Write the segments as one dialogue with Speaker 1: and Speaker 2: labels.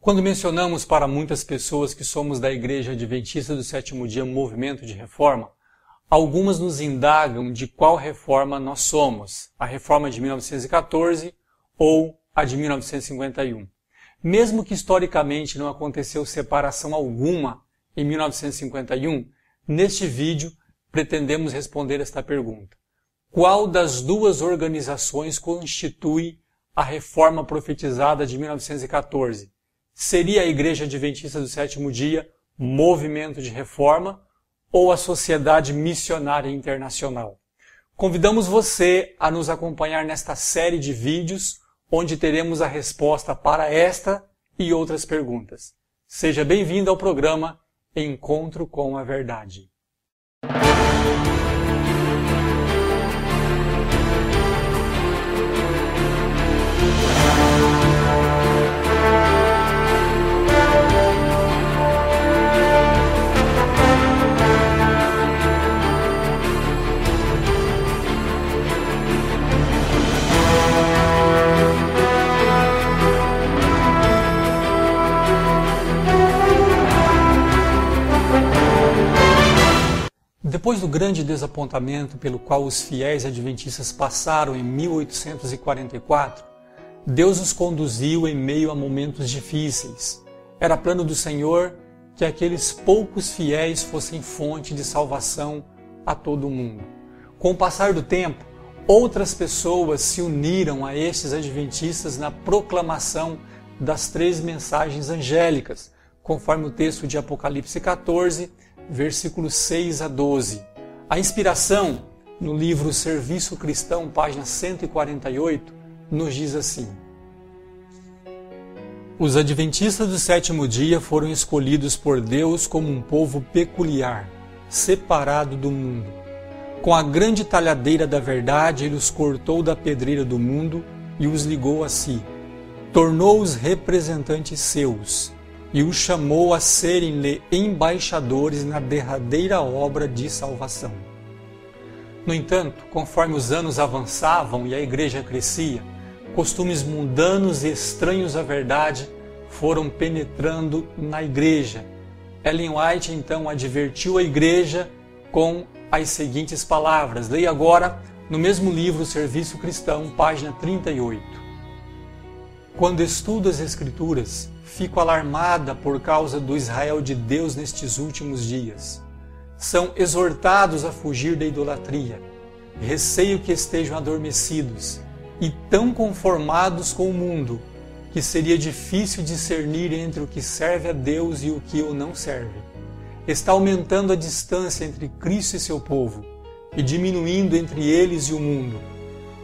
Speaker 1: Quando mencionamos para muitas pessoas que somos da Igreja Adventista do Sétimo Dia Movimento de Reforma, algumas nos indagam de qual reforma nós somos, a reforma de 1914 ou a de 1951. Mesmo que historicamente não aconteceu separação alguma em 1951, neste vídeo pretendemos responder esta pergunta. Qual das duas organizações constitui a reforma profetizada de 1914? Seria a Igreja Adventista do Sétimo Dia Movimento de Reforma ou a Sociedade Missionária Internacional? Convidamos você a nos acompanhar nesta série de vídeos, onde teremos a resposta para esta e outras perguntas. Seja bem-vindo ao programa Encontro com a Verdade. Depois do grande desapontamento pelo qual os fiéis adventistas passaram em 1844, Deus os conduziu em meio a momentos difíceis. Era plano do Senhor que aqueles poucos fiéis fossem fonte de salvação a todo o mundo. Com o passar do tempo, outras pessoas se uniram a estes adventistas na proclamação das 3 mensagens angélicas, conforme o texto de Apocalipse 14, versículos 6 a 12. A inspiração, no livro Serviço Cristão, página 148, nos diz assim: Os adventistas do sétimo dia foram escolhidos por Deus como um povo peculiar, separado do mundo. Com a grande talhadeira da verdade, ele os cortou da pedreira do mundo e os ligou a si. Tornou-os representantes seus e os chamou a serem-lhe embaixadores na derradeira obra de salvação. No entanto, conforme os anos avançavam e a igreja crescia, costumes mundanos e estranhos à verdade foram penetrando na igreja. Ellen White então advertiu a igreja com as seguintes palavras. Leia agora no mesmo livro Serviço Cristão, página 38. Quando estudo as Escrituras, fico alarmada por causa do Israel de Deus nestes últimos dias. São exortados a fugir da idolatria. Receio que estejam adormecidos e tão conformados com o mundo que seria difícil discernir entre o que serve a Deus e o que o não serve. Está aumentando a distância entre Cristo e seu povo e diminuindo entre eles e o mundo.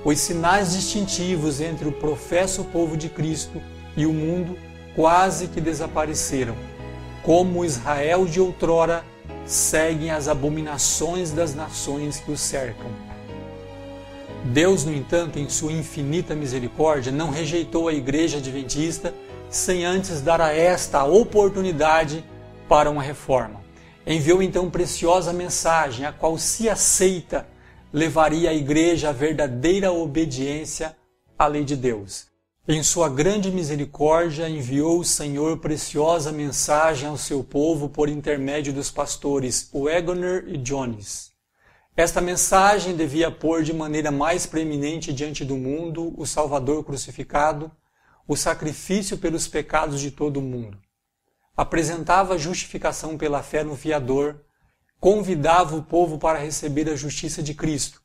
Speaker 1: Os sinais distintivos entre o professo povo de Cristo e o mundo quase que desapareceram. Como Israel de outrora, seguem as abominações das nações que o cercam. Deus, no entanto, em sua infinita misericórdia, não rejeitou a Igreja Adventista sem antes dar a esta a oportunidade para uma reforma. Enviou então preciosa mensagem, a qual, se aceita, levaria a Igreja à verdadeira obediência à lei de Deus. Em sua grande misericórdia, enviou o Senhor preciosa mensagem ao seu povo por intermédio dos pastores Waggoner e Jones. Esta mensagem devia pôr de maneira mais preeminente diante do mundo o Salvador crucificado, o sacrifício pelos pecados de todo o mundo. Apresentava a justificação pela fé no Fiador, convidava o povo para receber a justiça de Cristo,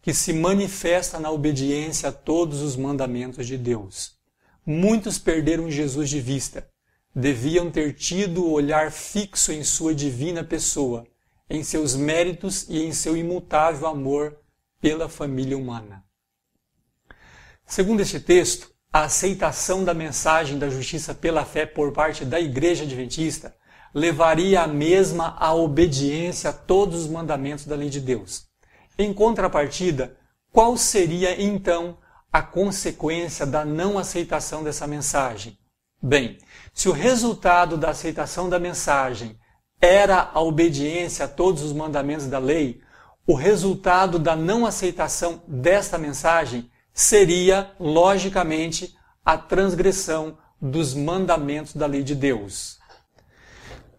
Speaker 1: que se manifesta na obediência a todos os mandamentos de Deus. Muitos perderam Jesus de vista. Deviam ter tido o olhar fixo em sua divina pessoa, em seus méritos e em seu imutável amor pela família humana. Segundo este texto, a aceitação da mensagem da justiça pela fé por parte da Igreja Adventista levaria a mesma à obediência a todos os mandamentos da lei de Deus. Em contrapartida, qual seria então a consequência da não aceitação dessa mensagem? Bem, se o resultado da aceitação da mensagem era a obediência a todos os mandamentos da lei, o resultado da não aceitação desta mensagem seria, logicamente, a transgressão dos mandamentos da lei de Deus.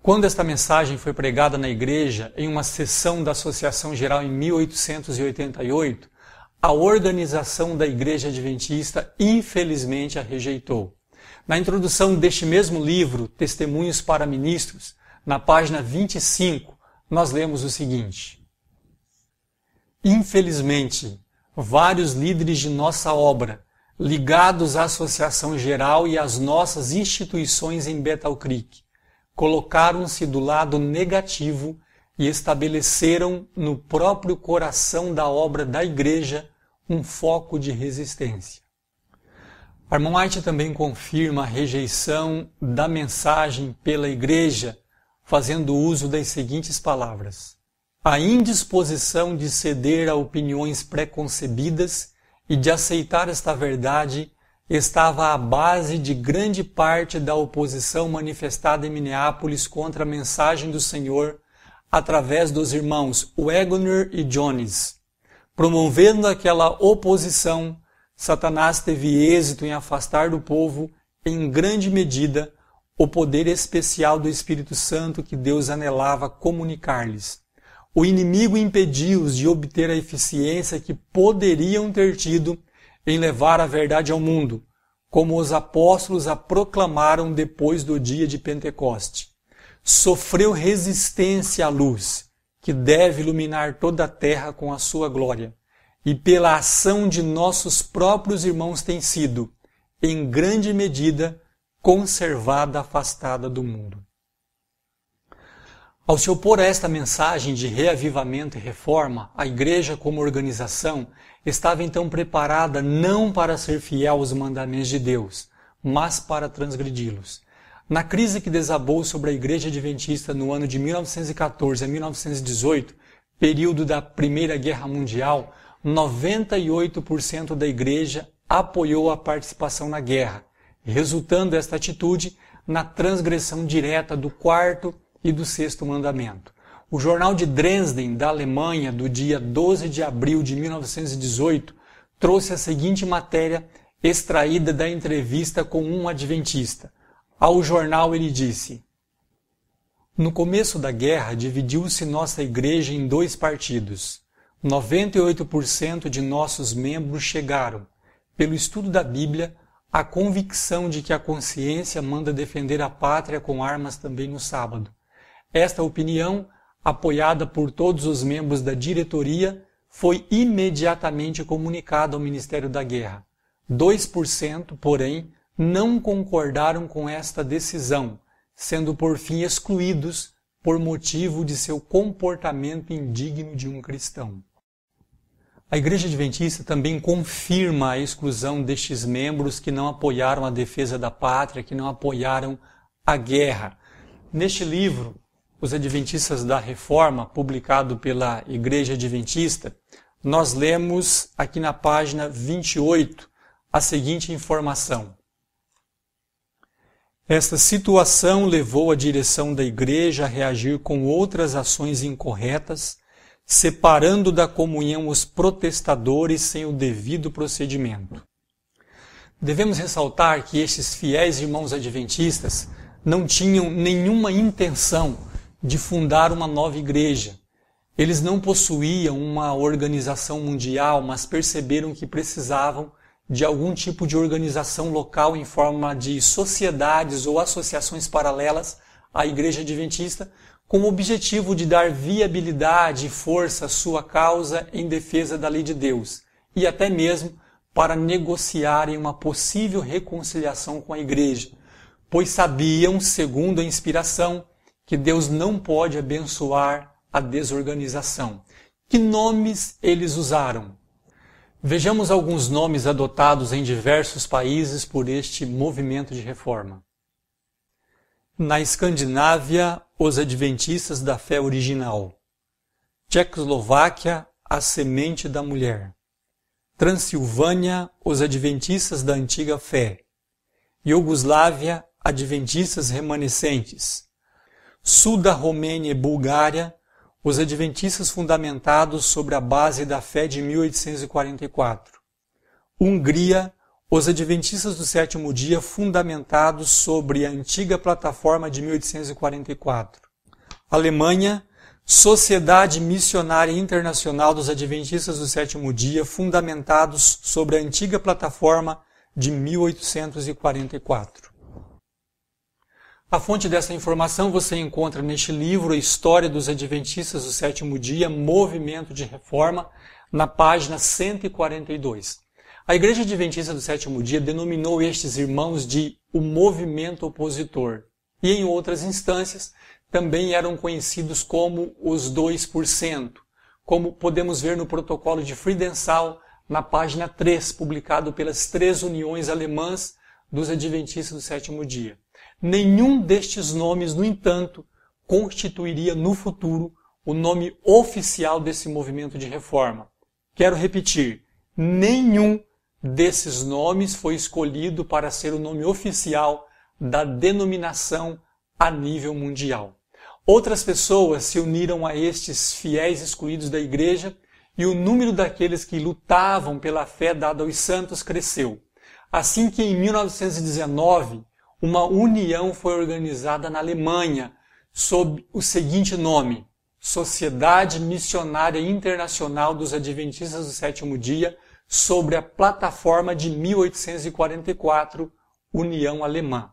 Speaker 1: Quando esta mensagem foi pregada na igreja em uma sessão da Associação Geral em 1888, a organização da Igreja Adventista infelizmente a rejeitou. Na introdução deste mesmo livro, Testemunhos para Ministros, na página 25, nós lemos o seguinte: infelizmente, vários líderes de nossa obra, ligados à Associação Geral e às nossas instituições em Bethel Creek, colocaram-se do lado negativo e estabeleceram no próprio coração da obra da igreja um foco de resistência. A irmã White também confirma a rejeição da mensagem pela igreja, fazendo uso das seguintes palavras: a indisposição de ceder a opiniões preconcebidas e de aceitar esta verdade estava à base de grande parte da oposição manifestada em Minneapolis contra a mensagem do Senhor através dos irmãos Wagner e Jones. Promovendo aquela oposição, Satanás teve êxito em afastar do povo, em grande medida, o poder especial do Espírito Santo que Deus anelava comunicar-lhes. O inimigo impediu-os de obter a eficiência que poderiam ter tido em levar a verdade ao mundo, como os apóstolos a proclamaram depois do dia de Pentecoste. Sofreu resistência à luz, que deve iluminar toda a terra com a sua glória, e pela ação de nossos próprios irmãos tem sido, em grande medida, conservada afastada do mundo. Ao se opor a esta mensagem de reavivamento e reforma, a igreja como organização estava então preparada não para ser fiel aos mandamentos de Deus, mas para transgredi-los. Na crise que desabou sobre a igreja adventista no ano de 1914 a 1918, período da Primeira Guerra Mundial, 98% da igreja apoiou a participação na guerra, resultando esta atitude na transgressão direta do quarto e do sexto mandamento. O jornal de Dresden, da Alemanha, do dia 12 de abril de 1918, trouxe a seguinte matéria extraída da entrevista com um adventista. Ao jornal ele disse: no começo da guerra dividiu-se nossa igreja em dois partidos. 98% de nossos membros chegaram, pelo estudo da Bíblia, à convicção de que a consciência manda defender a pátria com armas também no sábado. Esta opinião, apoiada por todos os membros da diretoria, foi imediatamente comunicada ao Ministério da Guerra. 2%, porém, não concordaram com esta decisão, sendo por fim excluídos por motivo de seu comportamento indigno de um cristão. A Igreja Adventista também confirma a exclusão destes membros que não apoiaram a defesa da pátria, que não apoiaram a guerra. Neste livro, Os Adventistas da Reforma, publicado pela Igreja Adventista, nós lemos aqui na página 28 a seguinte informação. Esta situação levou a direção da Igreja a reagir com outras ações incorretas, separando da comunhão os protestadores sem o devido procedimento. Devemos ressaltar que estes fiéis irmãos adventistas não tinham nenhuma intenção de fundar uma nova igreja. Eles não possuíam uma organização mundial, mas perceberam que precisavam de algum tipo de organização local em forma de sociedades ou associações paralelas à Igreja Adventista, com o objetivo de dar viabilidade e força à sua causa em defesa da lei de Deus, e até mesmo para negociarem uma possível reconciliação com a Igreja, pois sabiam, segundo a inspiração, que Deus não pode abençoar a desorganização. Que nomes eles usaram? Vejamos alguns nomes adotados em diversos países por este movimento de reforma. Na Escandinávia, os Adventistas da Fé Original. Tchecoslováquia, a Semente da Mulher. Transilvânia, os Adventistas da Antiga Fé. Iugoslávia, Adventistas Remanescentes. Sul da Romênia e Bulgária, os Adventistas fundamentados sobre a base da fé de 1844. Hungria, Os Adventistas do Sétimo Dia, fundamentados sobre a antiga plataforma de 1844. Alemanha, Sociedade Missionária Internacional dos Adventistas do Sétimo Dia, fundamentados sobre a antiga plataforma de 1844. A fonte dessa informação você encontra neste livro, A História dos Adventistas do Sétimo Dia, Movimento de Reforma, na página 142. A Igreja Adventista do Sétimo Dia denominou estes irmãos de o movimento opositor e, em outras instâncias, também eram conhecidos como os 2%, como podemos ver no protocolo de Friedenthal, na página 3, publicado pelas 3 uniões alemãs dos Adventistas do Sétimo Dia. Nenhum destes nomes, no entanto, constituiria no futuro o nome oficial desse movimento de reforma. Quero repetir, nenhum desses nomes foi escolhido para ser o nome oficial da denominação a nível mundial. Outras pessoas se uniram a estes fiéis excluídos da igreja e o número daqueles que lutavam pela fé dada aos santos cresceu. Assim que em 1919, uma união foi organizada na Alemanha sob o seguinte nome: Sociedade Missionária Internacional dos Adventistas do Sétimo Dia, sobre a plataforma de 1844, União Alemã.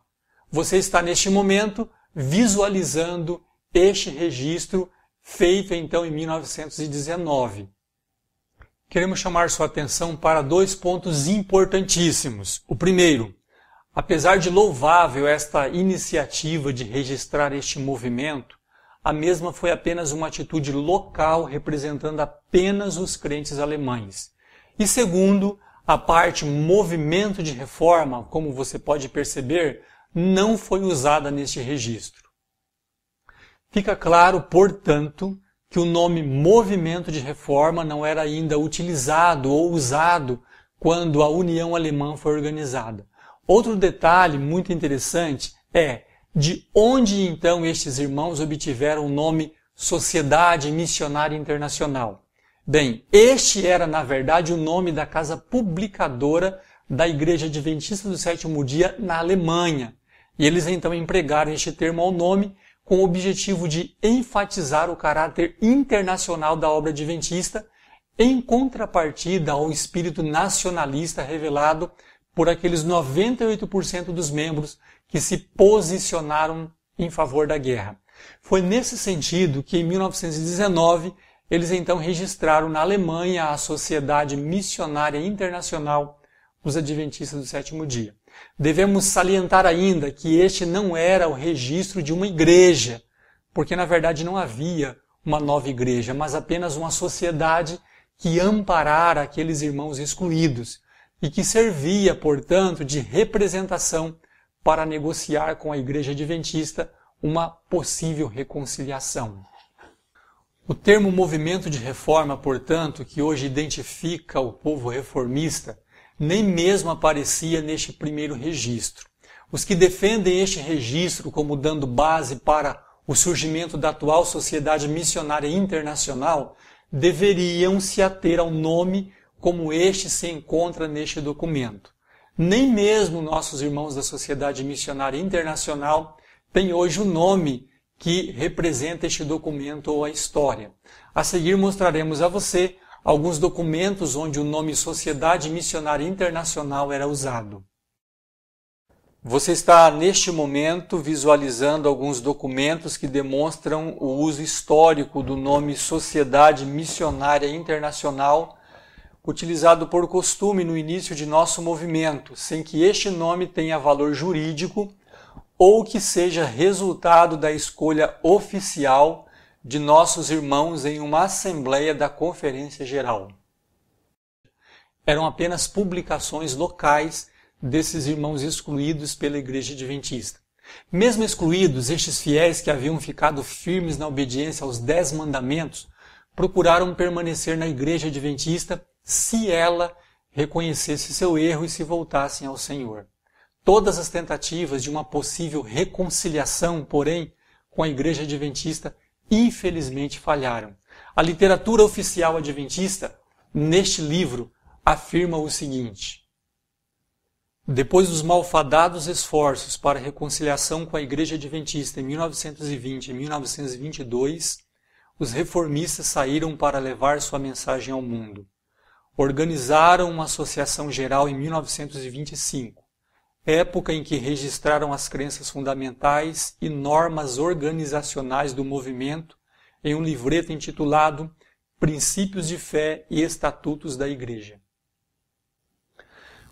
Speaker 1: Você está neste momento visualizando este registro feito então em 1919. Queremos chamar sua atenção para 2 pontos importantíssimos. O primeiro, apesar de louvável esta iniciativa de registrar este movimento, a mesma foi apenas uma atitude local representando apenas os crentes alemães. E segundo, a parte movimento de reforma, como você pode perceber, não foi usada neste registro. Fica claro, portanto, que o nome movimento de reforma não era ainda utilizado ou usado quando a União Alemã foi organizada. Outro detalhe muito interessante é de onde então estes irmãos obtiveram o nome Sociedade Missionária Internacional. Bem, este era na verdade o nome da casa publicadora da Igreja Adventista do Sétimo Dia na Alemanha. E eles então empregaram este termo ao nome com o objetivo de enfatizar o caráter internacional da obra adventista em contrapartida ao espírito nacionalista revelado por aqueles 98% dos membros que se posicionaram em favor da guerra. Foi nesse sentido que, em 1919, eles então registraram na Alemanha a Sociedade Missionária Internacional dos Adventistas do Sétimo Dia. Devemos salientar ainda que este não era o registro de uma igreja, porque na verdade não havia uma nova igreja, mas apenas uma sociedade que amparara aqueles irmãos excluídos e que servia, portanto, de representação para negociar com a Igreja Adventista uma possível reconciliação. O termo movimento de reforma, portanto, que hoje identifica o povo reformista, nem mesmo aparecia neste primeiro registro. Os que defendem este registro como dando base para o surgimento da atual Sociedade Missionária Internacional deveriam se ater ao nome como este se encontra neste documento. Nem mesmo nossos irmãos da Sociedade Missionária Internacional têm hoje o nome que representa este documento ou a história. A seguir mostraremos a você alguns documentos onde o nome Sociedade Missionária Internacional era usado. Você está, neste momento, visualizando alguns documentos que demonstram o uso histórico do nome Sociedade Missionária Internacional, utilizado por costume no início de nosso movimento, sem que este nome tenha valor jurídico ou que seja resultado da escolha oficial de nossos irmãos em uma assembleia da Conferência Geral. Eram apenas publicações locais desses irmãos excluídos pela Igreja Adventista. Mesmo excluídos, estes fiéis que haviam ficado firmes na obediência aos 10 mandamentos procuraram permanecer na Igreja Adventista se ela reconhecesse seu erro e se voltassem ao Senhor. Todas as tentativas de uma possível reconciliação, porém, com a Igreja Adventista, infelizmente falharam. A literatura oficial adventista, neste livro, afirma o seguinte: Depois dos malfadados esforços para a reconciliação com a Igreja Adventista em 1920 e 1922, os reformistas saíram para levar sua mensagem ao mundo. Organizaram uma associação geral em 1925, época em que registraram as crenças fundamentais e normas organizacionais do movimento em um livreto intitulado Princípios de Fé e Estatutos da Igreja.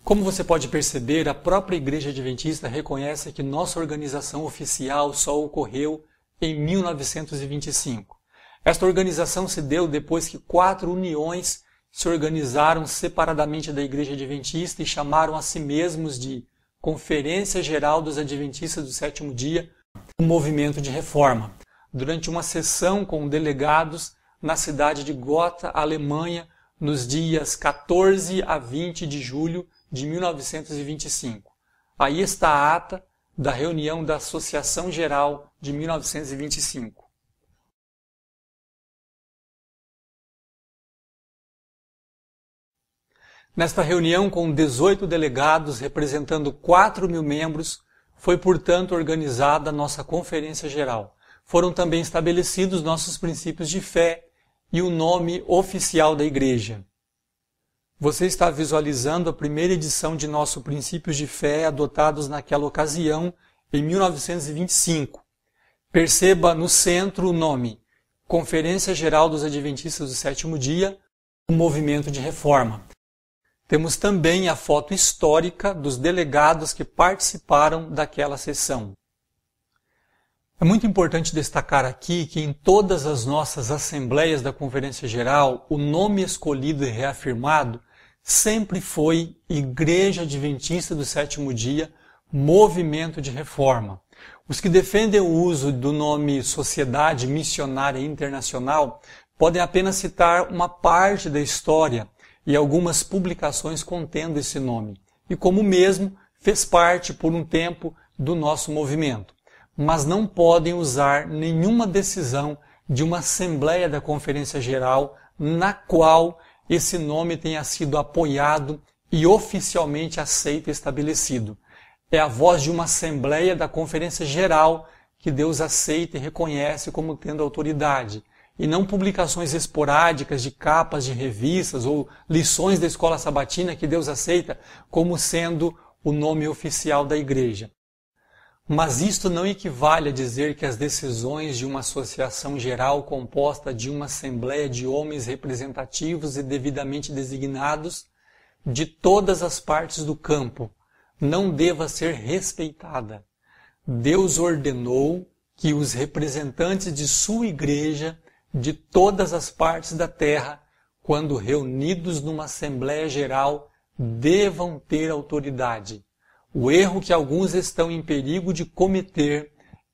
Speaker 1: Como você pode perceber, a própria Igreja Adventista reconhece que nossa organização oficial só ocorreu em 1925. Esta organização se deu depois que 4 uniões se organizaram separadamente da Igreja Adventista e chamaram a si mesmos de Conferência Geral dos Adventistas do Sétimo Dia, um movimento de reforma, durante uma sessão com delegados na cidade de Gotha, Alemanha, nos dias 14 a 20 de julho de 1925. Aí está a ata da reunião da Associação Geral de 1925. Nesta reunião, com 18 delegados representando 4.000 membros, foi, portanto, organizada a nossa Conferência Geral. Foram também estabelecidos nossos princípios de fé e o nome oficial da Igreja. Você está visualizando a primeira edição de nosso Princípios de Fé, adotados naquela ocasião, em 1925. Perceba no centro o nome Conferência Geral dos Adventistas do Sétimo Dia, um movimento de reforma. Temos também a foto histórica dos delegados que participaram daquela sessão. É muito importante destacar aqui que em todas as nossas assembleias da Conferência Geral, o nome escolhido e reafirmado sempre foi Igreja Adventista do Sétimo Dia, Movimento de Reforma. Os que defendem o uso do nome Sociedade Missionária Internacional podem apenas citar uma parte da história e algumas publicações contendo esse nome, e como mesmo fez parte por um tempo do nosso movimento, mas não podem usar nenhuma decisão de uma Assembleia da Conferência Geral na qual esse nome tenha sido apoiado e oficialmente aceito e estabelecido. É a voz de uma Assembleia da Conferência Geral que Deus aceita e reconhece como tendo autoridade, e não publicações esporádicas de capas de revistas ou lições da escola sabatina que Deus aceita como sendo o nome oficial da Igreja. Mas isto não equivale a dizer que as decisões de uma associação geral composta de uma assembleia de homens representativos e devidamente designados de todas as partes do campo não deva ser respeitada. Deus ordenou que os representantes de sua igreja de todas as partes da terra, quando reunidos numa Assembleia Geral, devam ter autoridade. O erro que alguns estão em perigo de cometer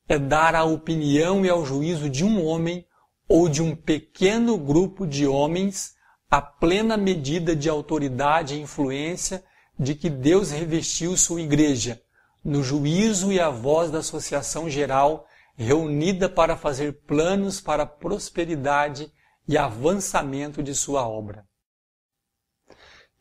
Speaker 1: é dar à opinião e ao juízo de um homem ou de um pequeno grupo de homens a plena medida de autoridade e influência de que Deus revestiu sua igreja, no juízo e a voz da Associação Geral, reunida para fazer planos para a prosperidade e avançamento de sua obra.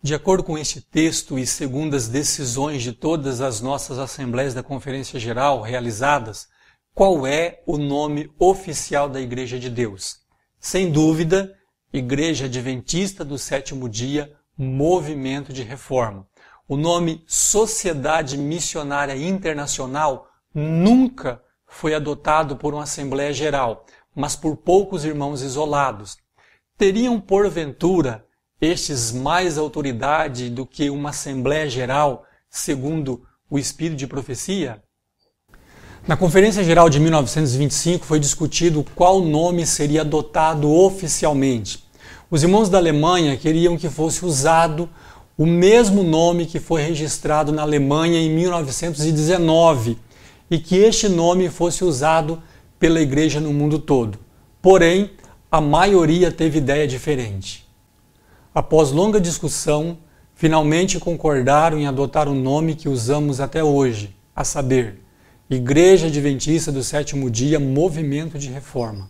Speaker 1: De acordo com este texto e segundo as decisões de todas as nossas assembleias da Conferência Geral realizadas, qual é o nome oficial da Igreja de Deus? Sem dúvida, Igreja Adventista do Sétimo Dia, Movimento de Reforma. O nome Sociedade Missionária Internacional nunca foi adotado por uma Assembleia Geral, mas por poucos irmãos isolados. Teriam, porventura, estes mais autoridade do que uma Assembleia Geral, segundo o Espírito de Profecia? Na Conferência Geral de 1925 foi discutido qual nome seria adotado oficialmente. Os irmãos da Alemanha queriam que fosse usado o mesmo nome que foi registrado na Alemanha em 1919 e que este nome fosse usado pela igreja no mundo todo. Porém, a maioria teve ideia diferente. Após longa discussão, finalmente concordaram em adotar o nome que usamos até hoje, a saber, Igreja Adventista do Sétimo Dia, Movimento de Reforma.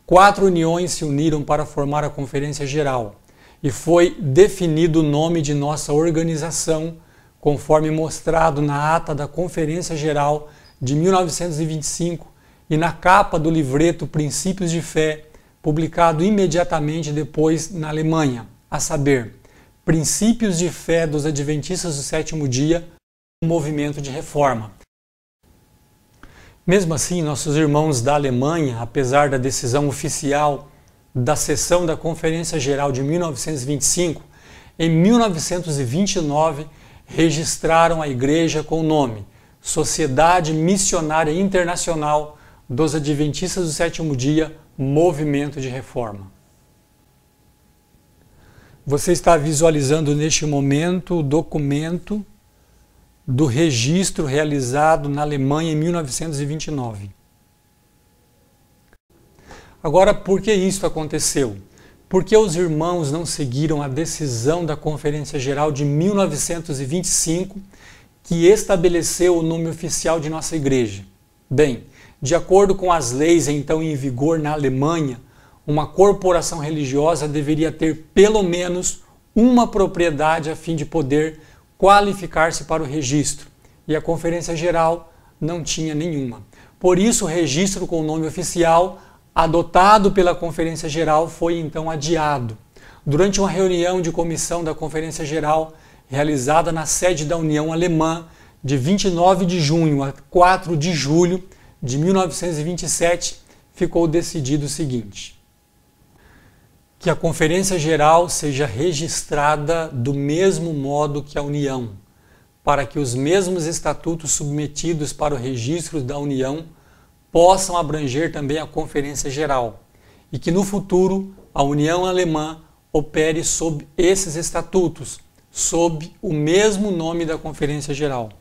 Speaker 1: 4 uniões se uniram para formar a Conferência Geral e foi definido o nome de nossa organização conforme mostrado na ata da Conferência Geral de 1925 e na capa do livreto Princípios de Fé, publicado imediatamente depois na Alemanha, a saber, Princípios de Fé dos Adventistas do Sétimo Dia, um movimento de reforma. Mesmo assim, nossos irmãos da Alemanha, apesar da decisão oficial da sessão da Conferência Geral de 1925, em 1929 registraram a igreja com o nome Sociedade Missionária Internacional dos Adventistas do Sétimo Dia, Movimento de Reforma. Você está visualizando neste momento o documento do registro realizado na Alemanha em 1929. Agora, por que isso aconteceu? Porque os irmãos não seguiram a decisão da Conferência Geral de 1925, que estabeleceu o nome oficial de nossa igreja. Bem, de acordo com as leis então em vigor na Alemanha, uma corporação religiosa deveria ter pelo menos uma propriedade a fim de poder qualificar-se para o registro, e a Conferência Geral não tinha nenhuma. Por isso, o registro com o nome oficial adotado pela Conferência Geral foi então adiado. Durante uma reunião de comissão da Conferência Geral, realizada na sede da União Alemã, de 29 de junho a 4 de julho de 1927, ficou decidido o seguinte: que a Conferência Geral seja registrada do mesmo modo que a União, para que os mesmos estatutos submetidos para o registro da União possam abranger também a Conferência Geral, e que no futuro a União Alemã opere sob esses estatutos, sob o mesmo nome da Conferência Geral.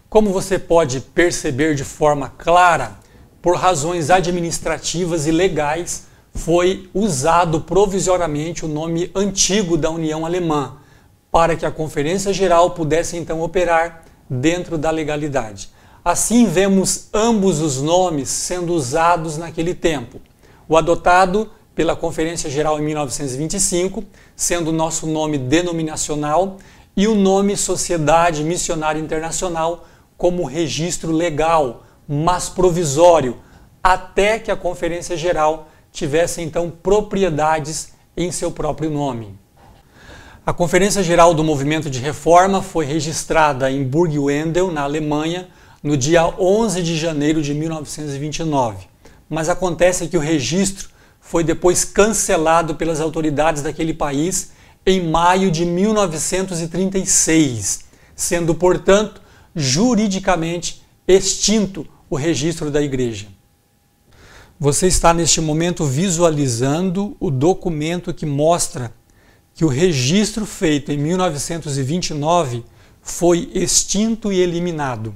Speaker 1: Como você pode perceber de forma clara, por razões administrativas e legais, foi usado provisoriamente o nome antigo da União Alemã, para que a Conferência Geral pudesse então operar dentro da legalidade. Assim vemos ambos os nomes sendo usados naquele tempo. O adotado pela Conferência Geral em 1925, sendo o nosso nome denominacional, e o nome Sociedade Missionária Internacional como registro legal, mas provisório, até que a Conferência Geral tivesse então propriedades em seu próprio nome. A Conferência Geral do Movimento de Reforma foi registrada em Burgwedel, na Alemanha, no dia 11 de janeiro de 1929. Mas acontece que o registro foi depois cancelado pelas autoridades daquele país em maio de 1936, sendo, portanto, juridicamente extinto o registro da igreja. Você está neste momento visualizando o documento que mostra que o registro feito em 1929 foi extinto e eliminado.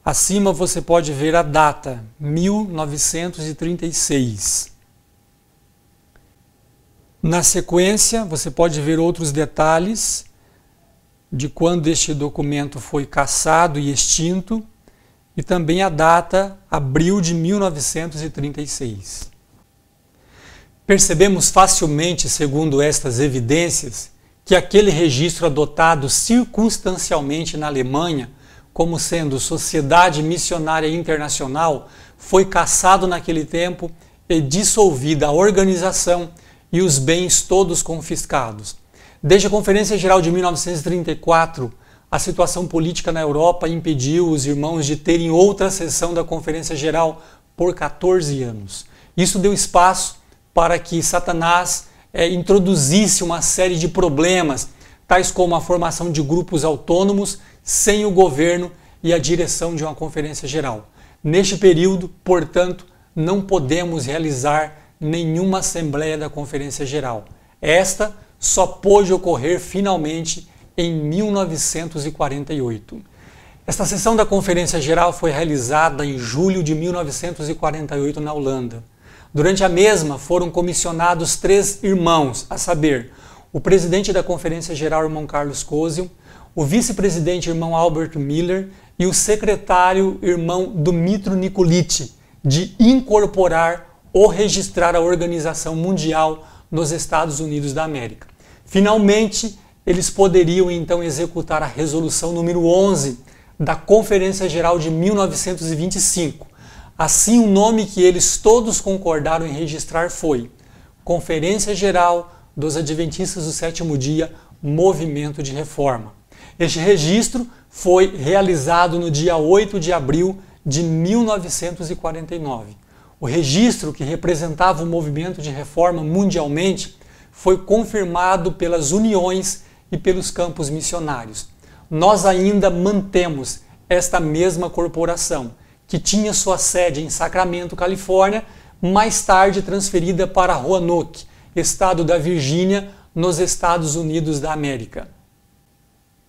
Speaker 1: Acima você pode ver a data, 1936. Na sequência, você pode ver outros detalhes de quando este documento foi cassado e extinto, e também a data, abril de 1936. Percebemos facilmente, segundo estas evidências, que aquele registro adotado circunstancialmente na Alemanha, como sendo Sociedade Missionária Internacional, foi cassado naquele tempo e dissolvida a organização e os bens todos confiscados. Desde a Conferência Geral de 1934, a situação política na Europa impediu os irmãos de terem outra sessão da Conferência Geral por 14 anos. Isso deu espaço para que Satanás introduzisse uma série de problemas, tais como a formação de grupos autônomos sem o governo e a direção de uma Conferência Geral. Neste período, portanto, não podemos realizar nenhuma Assembleia da Conferência Geral. Esta só pôde ocorrer finalmente em 1948. Esta sessão da Conferência Geral foi realizada em julho de 1948 na Holanda. Durante a mesma foram comissionados 3 irmãos, a saber, o presidente da Conferência Geral, irmão Carlos Kozel, o vice-presidente, irmão Albert Miller, e o secretário, irmão Dumitru Nikolic, de incorporar ou registrar a Organização Mundial nos Estados Unidos da América. Finalmente, eles poderiam então executar a resolução número 11 da Conferência Geral de 1925. Assim, o nome que eles todos concordaram em registrar foi Conferência Geral dos Adventistas do Sétimo Dia, Movimento de Reforma. Este registro foi realizado no dia 8 de abril de 1949. O registro, que representava o movimento de reforma mundialmente, foi confirmado pelas uniões e pelos campos missionários. Nós ainda mantemos esta mesma corporação, que tinha sua sede em Sacramento, Califórnia, mais tarde transferida para Roanoke, estado da Virgínia, nos Estados Unidos da América.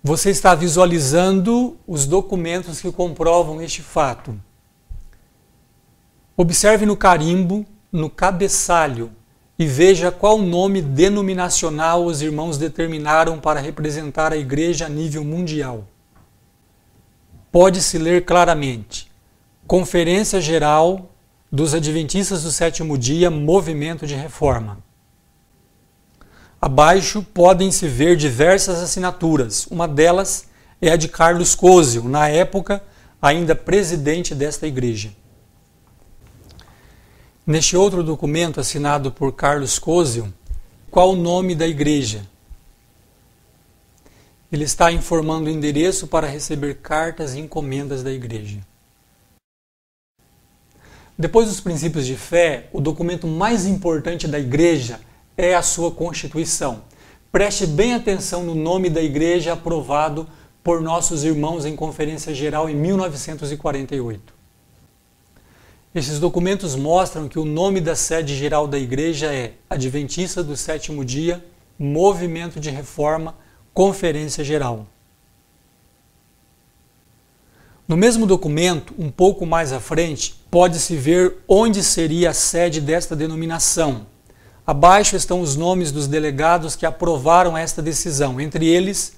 Speaker 1: Você está visualizando os documentos que comprovam este fato. Observe no carimbo, no cabeçalho, e veja qual nome denominacional os irmãos determinaram para representar a igreja a nível mundial. Pode-se ler claramente: Conferência Geral dos Adventistas do Sétimo Dia, Movimento de Reforma. Abaixo podem-se ver diversas assinaturas. Uma delas é a de Carlos Cozio, na época ainda presidente desta igreja. Neste outro documento assinado por Carlos Cozio, qual o nome da igreja? Ele está informando o endereço para receber cartas e encomendas da igreja. Depois dos princípios de fé, o documento mais importante da igreja é a sua Constituição. Preste bem atenção no nome da igreja aprovado por nossos irmãos em Conferência Geral em 1948. Esses documentos mostram que o nome da sede geral da igreja é Adventista do Sétimo Dia, Movimento de Reforma, Conferência Geral. No mesmo documento, um pouco mais à frente, pode-se ver onde seria a sede desta denominação. Abaixo estão os nomes dos delegados que aprovaram esta decisão, entre eles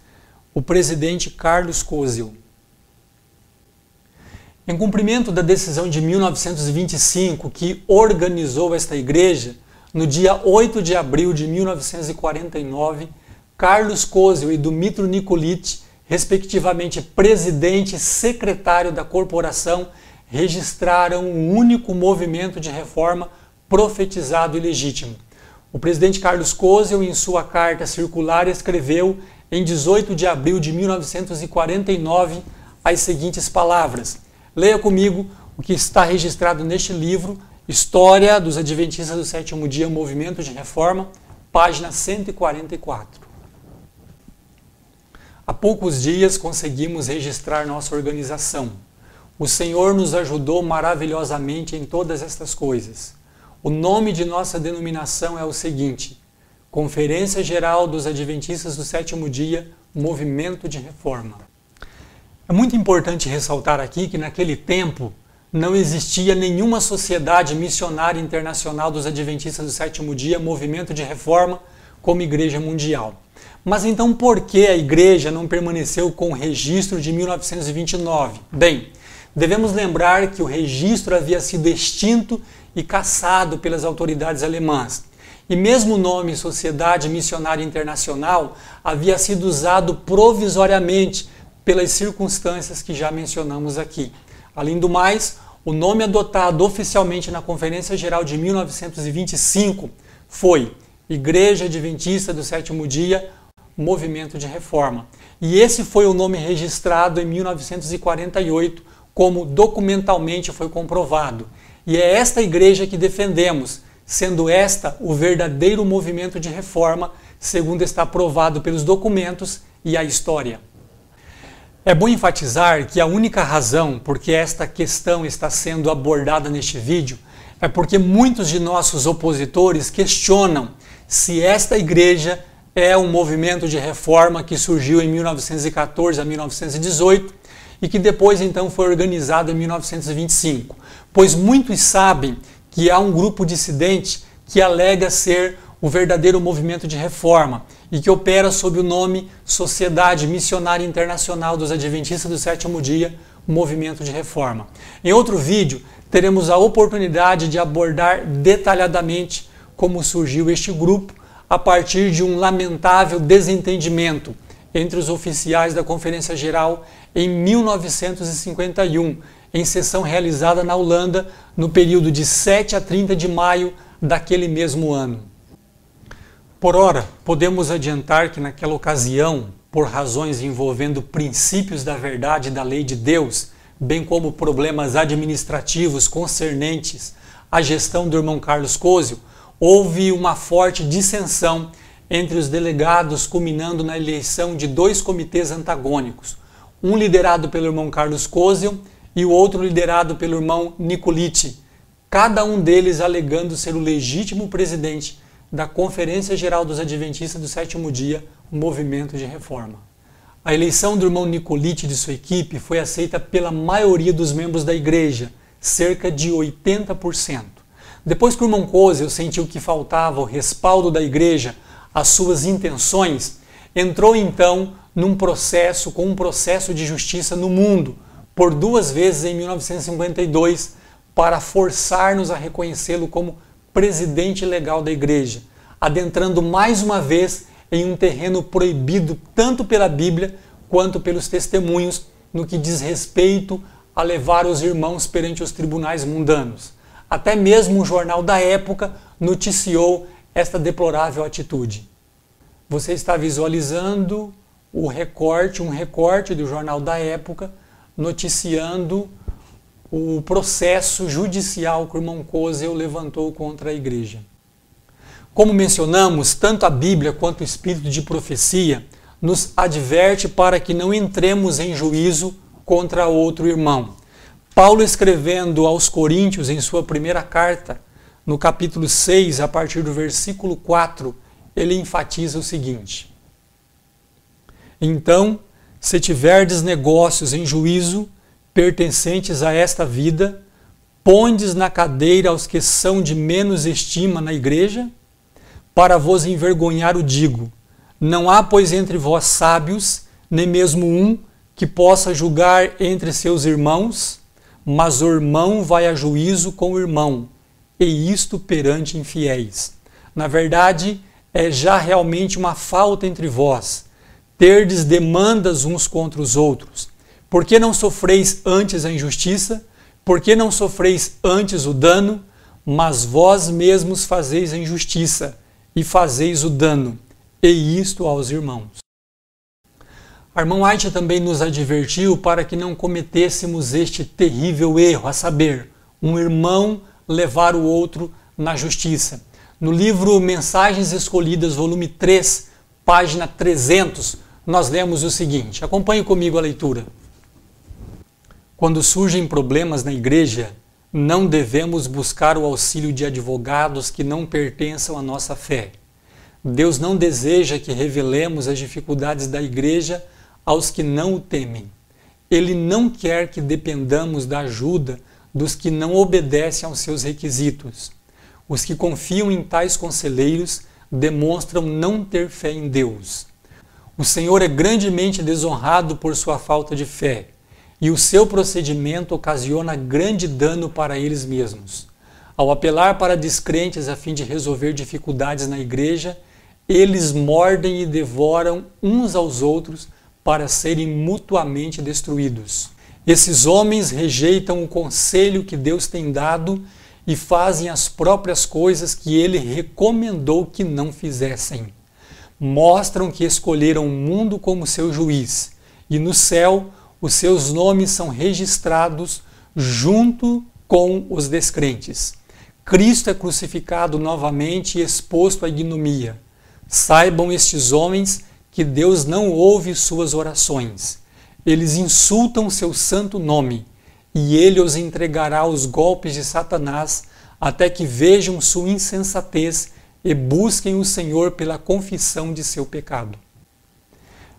Speaker 1: o presidente Carlos Cozio. Em cumprimento da decisão de 1925, que organizou esta igreja, no dia 8 de abril de 1949, Carlos Cozio e Dumitru Nikolic, respectivamente presidente e secretário da corporação, registraram um único movimento de reforma profetizado e legítimo. O presidente Carlos Cozio, em sua carta circular, escreveu em 18 de abril de 1949 as seguintes palavras. Leia comigo o que está registrado neste livro, História dos Adventistas do Sétimo Dia, Movimento de Reforma, página 144. Há poucos dias conseguimos registrar nossa organização. O Senhor nos ajudou maravilhosamente em todas estas coisas. O nome de nossa denominação é o seguinte: Conferência Geral dos Adventistas do Sétimo Dia, Movimento de Reforma. É muito importante ressaltar aqui que naquele tempo não existia nenhuma sociedade missionária internacional dos Adventistas do Sétimo Dia, Movimento de Reforma, como Igreja Mundial. Mas então por que a igreja não permaneceu com o registro de 1929? Bem, devemos lembrar que o registro havia sido extinto e cassado pelas autoridades alemãs. E mesmo o nome Sociedade Missionária Internacional havia sido usado provisoriamente pelas circunstâncias que já mencionamos aqui. Além do mais, o nome adotado oficialmente na Conferência Geral de 1925 foi Igreja Adventista do Sétimo Dia, Movimento de Reforma. E esse foi o nome registrado em 1948, como documentalmente foi comprovado. E é esta igreja que defendemos, sendo esta o verdadeiro movimento de reforma, segundo está provado pelos documentos e a história. É bom enfatizar que a única razão por que esta questão está sendo abordada neste vídeo é porque muitos de nossos opositores questionam se esta igreja é um movimento de reforma que surgiu em 1914 a 1918 e que depois então foi organizado em 1925, pois muitos sabem que há um grupo dissidente que alega ser o verdadeiro movimento de reforma e que opera sob o nome Sociedade Missionária Internacional dos Adventistas do Sétimo Dia, Movimento de Reforma. Em outro vídeo, teremos a oportunidade de abordar detalhadamente como surgiu este grupo, a partir de um lamentável desentendimento entre os oficiais da Conferência Geral em 1951, em sessão realizada na Holanda no período de 7 a 30 de maio daquele mesmo ano. Por ora, podemos adiantar que naquela ocasião, por razões envolvendo princípios da verdade e da lei de Deus, bem como problemas administrativos concernentes à gestão do irmão Carlos Cozio, houve uma forte dissensão entre os delegados, culminando na eleição de dois comitês antagônicos, um liderado pelo irmão Carlos Cozio e o outro liderado pelo irmão Nicoliti, cada um deles alegando ser o legítimo presidente da Conferência Geral dos Adventistas do Sétimo Dia, o movimento de reforma. A eleição do irmão Nicoliti e de sua equipe foi aceita pela maioria dos membros da igreja, cerca de 80%. Depois que o irmão Cozio sentiu que faltava o respaldo da igreja às suas intenções, entrou então com um processo de justiça no mundo, por duas vezes em 1952, para forçar-nos a reconhecê-lo como presidente legal da igreja, adentrando mais uma vez em um terreno proibido tanto pela Bíblia quanto pelos testemunhos no que diz respeito a levar os irmãos perante os tribunais mundanos. Até mesmo o jornal da época noticiou esta deplorável atitude. Você está visualizando um recorte do jornal da época, noticiando o processo judicial que o irmão Cozio levantou contra a igreja. Como mencionamos, tanto a Bíblia quanto o Espírito de profecia nos adverte para que não entremos em juízo contra outro irmão. Paulo, escrevendo aos Coríntios em sua primeira carta, no capítulo 6, a partir do versículo 4, ele enfatiza o seguinte: então, se tiverdes negócios em juízo, pertencentes a esta vida, pondes na cadeira aos que são de menos estima na igreja? Para vos envergonhar o digo, não há, pois, entre vós sábios, nem mesmo um que possa julgar entre seus irmãos, mas o irmão vai a juízo com o irmão, e isto perante infiéis. Na verdade, é já realmente uma falta entre vós, terdes demandas uns contra os outros. Por que não sofreis antes a injustiça? Por que não sofreis antes o dano? Mas vós mesmos fazeis a injustiça, e fazeis o dano, e isto aos irmãos. A irmã White também nos advertiu para que não cometêssemos este terrível erro, a saber, um irmão levar o outro na justiça. No livro Mensagens Escolhidas, volume 3, página 300, nós lemos o seguinte, acompanhe comigo a leitura. Quando surgem problemas na igreja, não devemos buscar o auxílio de advogados que não pertençam à nossa fé. Deus não deseja que revelemos as dificuldades da igreja aos que não o temem. Ele não quer que dependamos da ajuda dos que não obedecem aos seus requisitos. Os que confiam em tais conselheiros demonstram não ter fé em Deus. O Senhor é grandemente desonrado por sua falta de fé, e o seu procedimento ocasiona grande dano para eles mesmos. Ao apelar para descrentes a fim de resolver dificuldades na igreja, eles mordem e devoram uns aos outros para serem mutuamente destruídos. Esses homens rejeitam o conselho que Deus tem dado e fazem as próprias coisas que ele recomendou que não fizessem. Mostram que escolheram o mundo como seu juiz, e no céu os seus nomes são registrados junto com os descrentes. Cristo é crucificado novamente e exposto à ignomia. Saibam estes homens que Deus não ouve suas orações. Eles insultam seu santo nome, e ele os entregará aos golpes de Satanás até que vejam sua insensatez e busquem o Senhor pela confissão de seu pecado.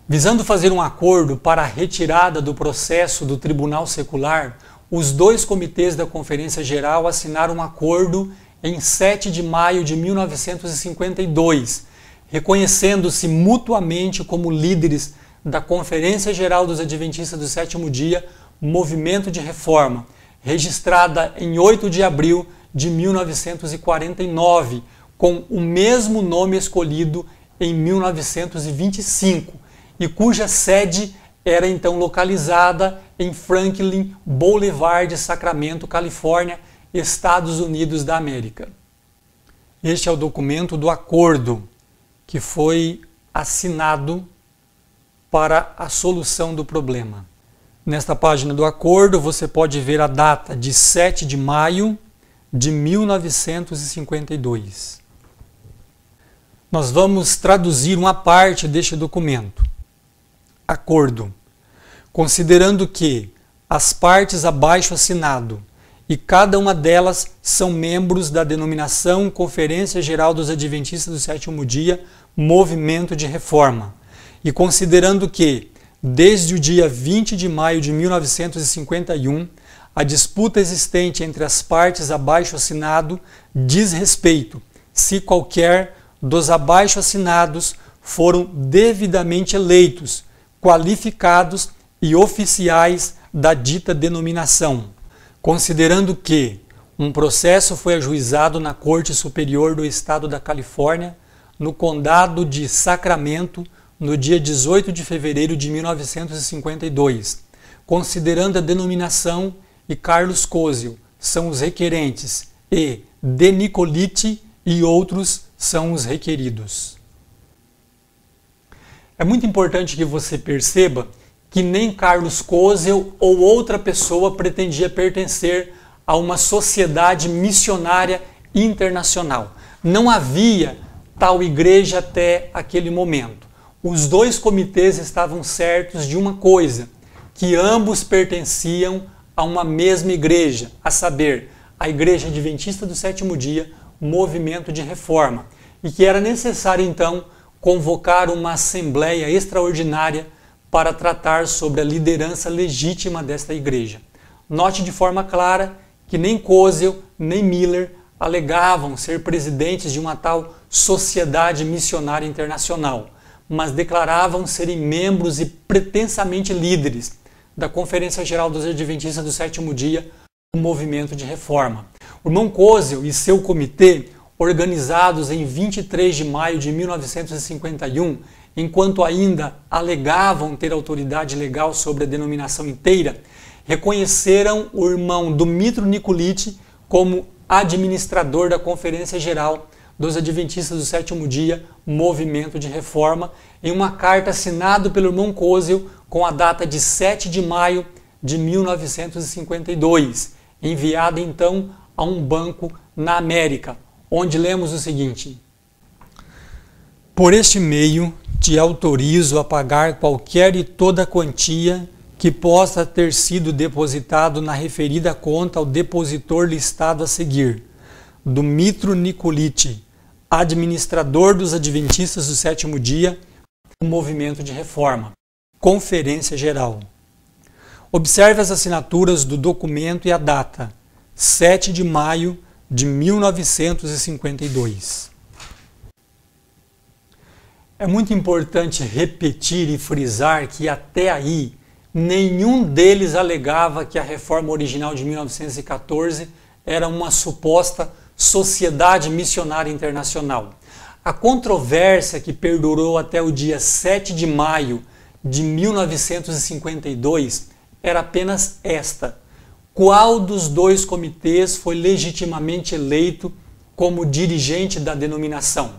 Speaker 1: Visando fazer um acordo para a retirada do processo do Tribunal Secular, os dois comitês da Conferência Geral assinaram um acordo em 7 de maio de 1952, reconhecendo-se mutuamente como líderes da Conferência Geral dos Adventistas do Sétimo Dia, Movimento de Reforma, registrada em 8 de abril de 1949, com o mesmo nome escolhido em 1925 e cuja sede era então localizada em Franklin Boulevard, Sacramento, Califórnia, Estados Unidos da América. Este é o documento do acordo que foi assinado para a solução do problema. Nesta página do acordo você pode ver a data de 7 de maio de 1952. Nós vamos traduzir uma parte deste documento. Acordo. Considerando que as partes abaixo assinado e cada uma delas são membros da denominação Conferência Geral dos Adventistas do Sétimo Dia, Movimento de Reforma, e considerando que, desde o dia 20 de maio de 1951, a disputa existente entre as partes abaixo assinado diz respeito se qualquer dos abaixo assinados foram devidamente eleitos, qualificados e oficiais da dita denominação, considerando que um processo foi ajuizado na Corte Superior do Estado da Califórnia, no Condado de Sacramento, no dia 18 de fevereiro de 1952, considerando a denominação e Carlos Koziel são os requerentes e De Nicoliti e outros são os requeridos. É muito importante que você perceba que nem Carlos Koziel ou outra pessoa pretendia pertencer a uma sociedade missionária internacional. Não havia tal igreja até aquele momento. Os dois comitês estavam certos de uma coisa, que ambos pertenciam a uma mesma igreja, a saber, a Igreja Adventista do Sétimo Dia, Movimento de Reforma, e que era necessário então convocar uma assembleia extraordinária para tratar sobre a liderança legítima desta igreja. Note de forma clara que nem Koziel nem Miller alegavam ser presidentes de uma tal sociedade missionária internacional, mas declaravam serem membros e pretensamente líderes da Conferência Geral dos Adventistas do Sétimo Dia, o Movimento de Reforma. O irmão Koziel e seu comitê, organizados em 23 de maio de 1951, enquanto ainda alegavam ter autoridade legal sobre a denominação inteira, reconheceram o irmão Dumitru Nicoliti como administrador da Conferência Geral dos Adventistas do Sétimo Dia, Movimento de Reforma, em uma carta assinada pelo irmão Koziel com a data de 7 de maio de 1952, enviada então a um banco na América, onde lemos o seguinte: por este meio te autorizo a pagar qualquer e toda quantia que possa ter sido depositado na referida conta ao depositor listado a seguir, Dumitru Nicoliti, administrador dos Adventistas do Sétimo Dia, o Movimento de Reforma, Conferência Geral. Observe as assinaturas do documento e a data, 7 de maio de 1952. É muito importante repetir e frisar que até aí nenhum deles alegava que a reforma original de 1914 era uma suposta sociedade missionária internacional. A controvérsia que perdurou até o dia 7 de maio de 1952 era apenas esta: qual dos dois comitês foi legitimamente eleito como dirigente da denominação?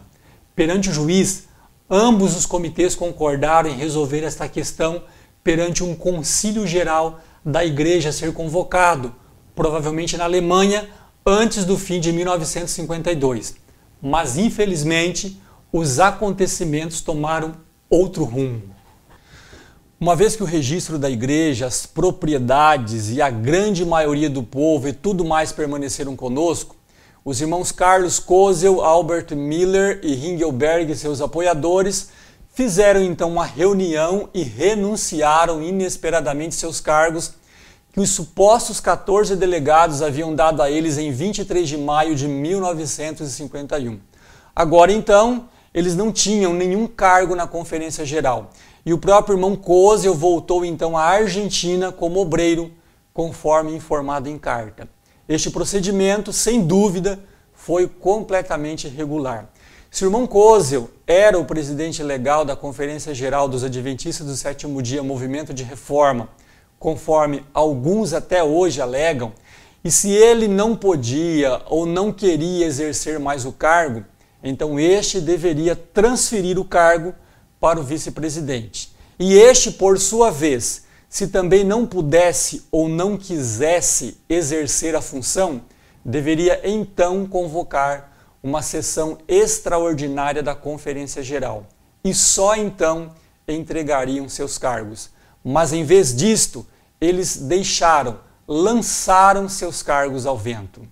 Speaker 1: Perante o juiz, ambos os comitês concordaram em resolver esta questão perante um concílio geral da igreja a ser convocado, provavelmente na Alemanha, antes do fim de 1952. Mas, infelizmente, os acontecimentos tomaram outro rumo. Uma vez que o registro da igreja, as propriedades e a grande maioria do povo e tudo mais permaneceram conosco, os irmãos Carlos Koziel, Albert Miller e Ringelberg e seus apoiadores fizeram então uma reunião e renunciaram inesperadamente seus cargos que os supostos 14 delegados haviam dado a eles em 23 de maio de 1951. Agora então, eles não tinham nenhum cargo na Conferência Geral. E o próprio irmão Koziel voltou então à Argentina como obreiro, conforme informado em carta. Este procedimento, sem dúvida, foi completamente irregular. Se o irmão Kozel era o presidente legal da Conferência Geral dos Adventistas do Sétimo Dia, Movimento de Reforma, conforme alguns até hoje alegam, e se ele não podia ou não queria exercer mais o cargo, então este deveria transferir o cargo para o vice-presidente. E este, por sua vez, se também não pudesse ou não quisesse exercer a função, deveria então convocar uma sessão extraordinária da Conferência Geral. E só então entregariam seus cargos. Mas em vez disto, eles lançaram seus cargos ao vento.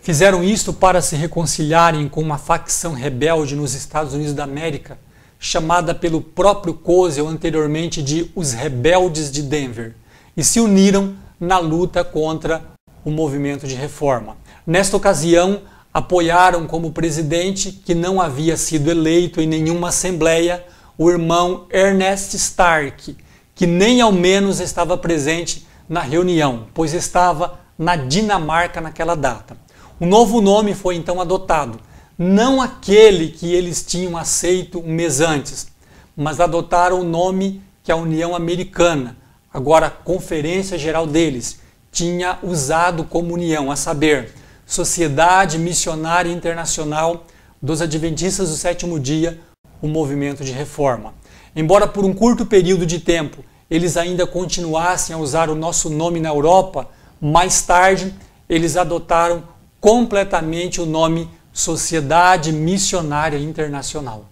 Speaker 1: Fizeram isto para se reconciliarem com uma facção rebelde nos Estados Unidos da América, chamada pelo próprio Kozel anteriormente de os Rebeldes de Denver, e se uniram na luta contra o movimento de reforma. Nesta ocasião, apoiaram como presidente, que não havia sido eleito em nenhuma assembleia, o irmão Ernest Stark, que nem ao menos estava presente na reunião, pois estava na Dinamarca naquela data. Um novo nome foi então adotado, não aquele que eles tinham aceito um mês antes, mas adotaram o nome que a União Americana, agora a Conferência Geral deles, tinha usado como união, a saber, Sociedade Missionária Internacional dos Adventistas do Sétimo Dia, o Movimento de Reforma. Embora por um curto período de tempo eles ainda continuassem a usar o nosso nome na Europa, mais tarde eles adotaram completamente o nome Sociedade Missionária Internacional.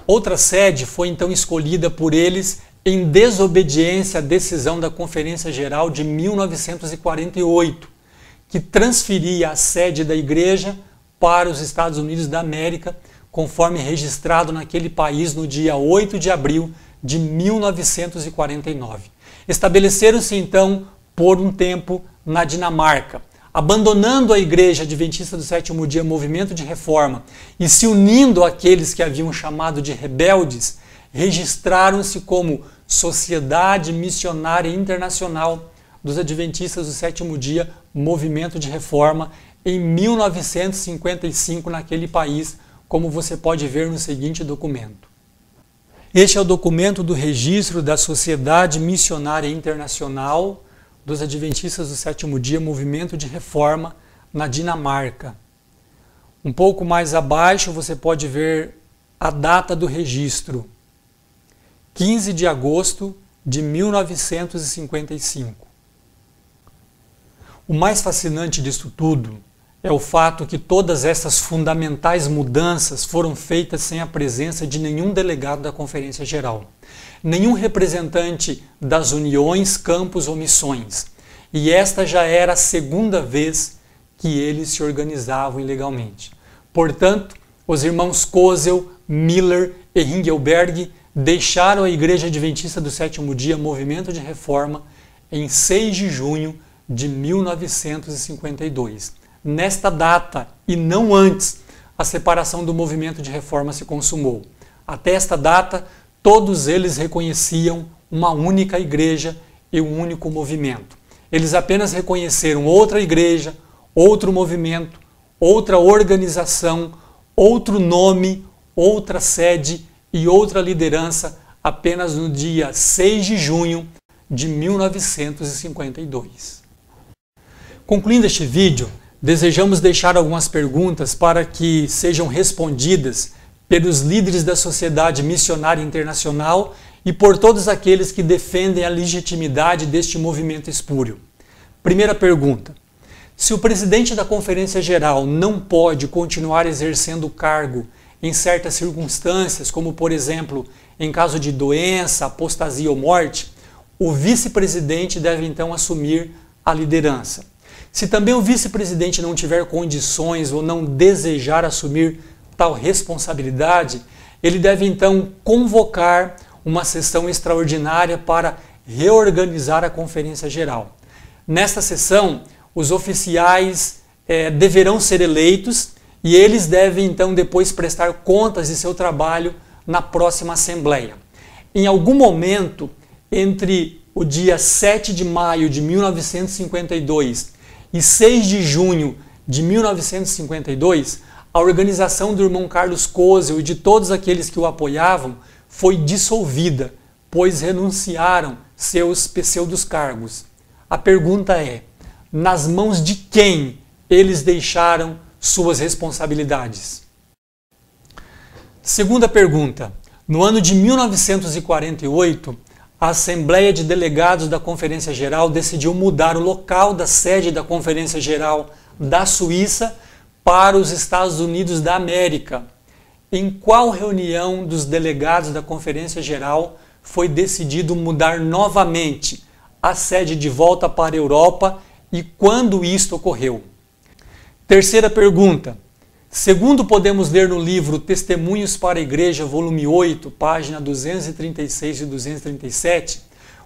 Speaker 1: Outra sede foi então escolhida por eles em desobediência à decisão da Conferência Geral de 1948, que transferia a sede da igreja para os Estados Unidos da América, conforme registrado naquele país no dia 8 de abril de 1949. Estabeleceram-se então por um tempo na Dinamarca, abandonando a Igreja Adventista do Sétimo Dia, Movimento de Reforma, e se unindo àqueles que haviam chamado de rebeldes, registraram-se como Sociedade Missionária Internacional dos Adventistas do Sétimo Dia, Movimento de Reforma, em 1955 naquele país, como você pode ver no seguinte documento. Este é o documento do registro da Sociedade Missionária Internacional dos Adventistas do Sétimo Dia, Movimento de Reforma, na Dinamarca. Um pouco mais abaixo você pode ver a data do registro, 15 de agosto de 1955. O mais fascinante disso tudo é o fato que todas essas fundamentais mudanças foram feitas sem a presença de nenhum delegado da Conferência Geral, nenhum representante das uniões, campos ou missões. E esta já era a segunda vez que eles se organizavam ilegalmente. Portanto, os irmãos Kozel, Miller e Ringelberg deixaram a Igreja Adventista do Sétimo Dia, Movimento de Reforma, em 6 de junho de 1952. Nesta data, e não antes, a separação do movimento de reforma se consumou. Até esta data, todos eles reconheciam uma única igreja e um único movimento. Eles apenas reconheceram outra igreja, outro movimento, outra organização, outro nome, outra sede e outra liderança apenas no dia 6 de junho de 1952. Concluindo este vídeo, desejamos deixar algumas perguntas para que sejam respondidas pelos líderes da Sociedade Missionária Internacional e por todos aqueles que defendem a legitimidade deste movimento espúrio. Primeira pergunta: se o presidente da Conferência Geral não pode continuar exercendo o cargo em certas circunstâncias, como por exemplo, em caso de doença, apostasia ou morte, o vice-presidente deve então assumir a liderança. Se também o vice-presidente não tiver condições ou não desejar assumir tal responsabilidade, ele deve então convocar uma sessão extraordinária para reorganizar a Conferência Geral. Nesta sessão, os oficiais deverão ser eleitos e eles devem então depois prestar contas de seu trabalho na próxima Assembleia. Em algum momento, entre o dia 7 de maio de 1952 e 6 de junho de 1952, a organização do irmão Carlos Kozel e de todos aqueles que o apoiavam foi dissolvida, pois renunciaram seus pseudos cargos. A pergunta é: nas mãos de quem eles deixaram suas responsabilidades? Segunda pergunta. No ano de 1948, a Assembleia de Delegados da Conferência Geral decidiu mudar o local da sede da Conferência Geral da Suíça para os Estados Unidos da América. Em qual reunião dos delegados da Conferência Geral foi decidido mudar novamente a sede de volta para a Europa e quando isto ocorreu? Terceira pergunta. Segundo podemos ler no livro Testemunhos para a Igreja, volume 8, página 236 e 237,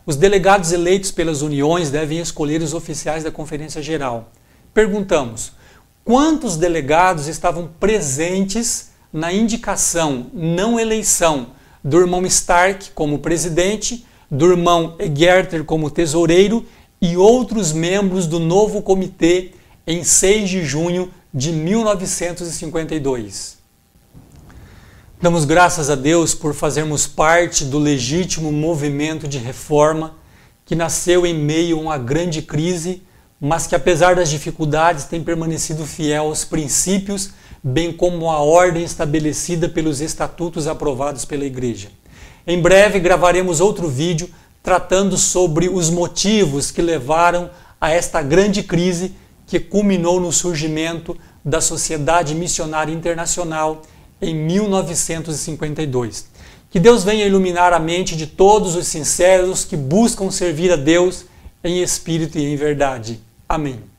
Speaker 1: os delegados eleitos pelas uniões devem escolher os oficiais da Conferência Geral. Perguntamos: quantos delegados estavam presentes na indicação, não eleição, do irmão Stark como presidente, do irmão Egerter como tesoureiro e outros membros do novo comitê em 6 de junho de 1952. Damos graças a Deus por fazermos parte do legítimo movimento de reforma que nasceu em meio a uma grande crise, mas que apesar das dificuldades tem permanecido fiel aos princípios, bem como à ordem estabelecida pelos estatutos aprovados pela Igreja. Em breve gravaremos outro vídeo tratando sobre os motivos que levaram a esta grande crise que culminou no surgimento da Sociedade Missionária Internacional em 1952. Que Deus venha iluminar a mente de todos os sinceros que buscam servir a Deus em espírito e em verdade. Amém.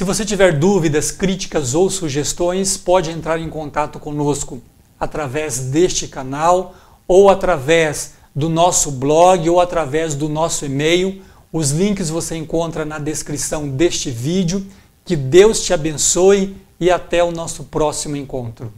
Speaker 1: Se você tiver dúvidas, críticas ou sugestões, pode entrar em contato conosco através deste canal ou através do nosso blog ou através do nosso e-mail. Os links você encontra na descrição deste vídeo. Que Deus te abençoe e até o nosso próximo encontro.